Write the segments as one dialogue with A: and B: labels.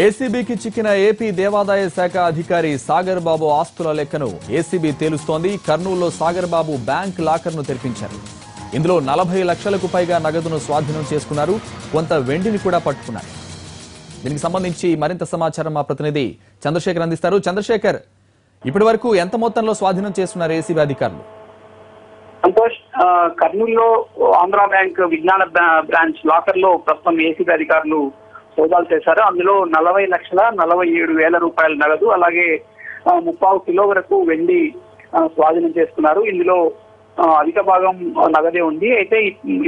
A: ఏసీబీకి చిక్కిన ఏపీ దేవాదాయ శాఖ అధికారి సాగర్ బాబు ఆస్తుల లెక్కను ఏసీబీ తేలుస్తోంది. కర్నూలులో సాగర్ బాబు బ్యాంక్ లాకర్ను తెరిపించారు. ఇందులో 40 లక్షలకు పైగా నగదును స్వాధీనం చేసుకున్నారు. కొంత వెండిని కూడా పట్టుకున్నారు. దీనికి సంబంధించి మరింత సమాచారం మా ప్రతినిధి చంద్రశేఖర్ అందిస్తారు. చంద్రశేఖర్, ఇప్పటి వరకు ఎంత మొత్తంలో స్వాధీనం చేస్తున్నారు ఏసీబీ అధికారులు?
B: సంతోష్, కర్నూలులో ఆంధ్ర బ్యాంక్ విజ్ఞాన బ్రాంచ్ లాకర్ లో ప్రస్తుతం ఏసీబీ అధికారులు సోదాలు చేశారు. అందులో 40,47,000 రూపాయల నగదు, అలాగే 30 కిలో వరకు వెండి స్వాధీనం చేసుకున్నారు. ఇందులో అధిక భాగం నగదే ఉంది. అయితే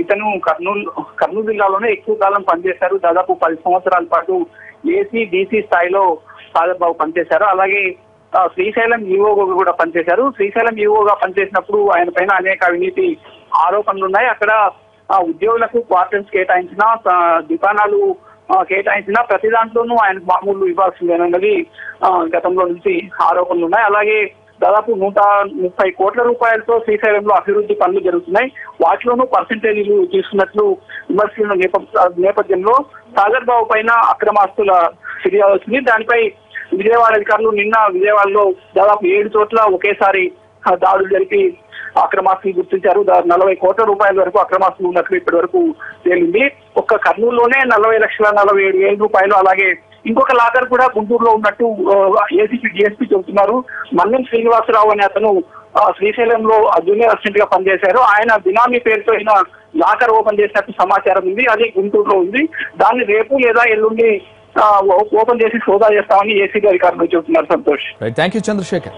B: ఇతను కర్నూలు జిల్లాలోనే ఎక్కువ కాలం పనిచేశారు. దాదాపు 10 సంవత్సరాల పాటు ఏసీ డీసీ స్థాయిలో సాగర్ బాబు పనిచేశారు. అలాగే శ్రీశైలం ఈఓగా కూడా పనిచేశారు. శ్రీశైలం ఈఓగా పనిచేసినప్పుడు ఆయన పైన అనేక అవినీతి ఆరోపణలు ఉన్నాయి. అక్కడ ఉద్యోగులకు క్వార్టర్స్ కేటాయించిన, దుకాణాలు కేటాయించిన ప్రతి దాంట్లోనూ ఆయన మామూలు ఇవ్వాల్సిందేనన్నది గతంలో నుంచి ఆరోపణలు ఉన్నాయి. అలాగే దాదాపు 130 కోట్ల రూపాయలతో శ్రీశైలంలో అభివృద్ధి పనులు జరుగుతున్నాయి. వాటిలోనూ పర్సెంటేజీలు తీసుకున్నట్లు విమర్శల నేపథ్యంలో సాగర్ బాబు పైన అక్రమాస్తుల ఫిర్యాదు వచ్చింది. దానిపై విజయవాడ అధికారులు నిన్న విజయవాడలో దాదాపు 7 చోట్ల ఒకేసారి దాడులు జరిపి అక్రమాస్తులు గుర్తించారు. 40 కోట్ల రూపాయల వరకు అక్రమాస్తులు ఉన్నట్లు ఇప్పటి వరకు తేలింది. ఒక్క కర్నూలులోనే 40,47,000 రూపాయలు, అలాగే ఇంకొక లాకర్ కూడా గుంటూరులో ఉన్నట్టు ఏసీపీ డిఎస్పీ చెబుతున్నారు. మన్నం శ్రీనివాసరావు అనే అతను శ్రీశైలంలో జూనియర్ అసిస్టెంట్ గా పనిచేశారు. ఆయన బినామీ పేరుతో అయిన లాకర్ ఓపెన్ చేసినట్టు సమాచారం ఉంది. అది గుంటూరులో ఉంది. దాన్ని రేపు లేదా ఎల్లుండి ఓపెన్ చేసి సోదా చేస్తామని ఏసీబీ అధికారులు చెబుతున్నారు. సంతోష్.
A: Thank you Chandrasekhar.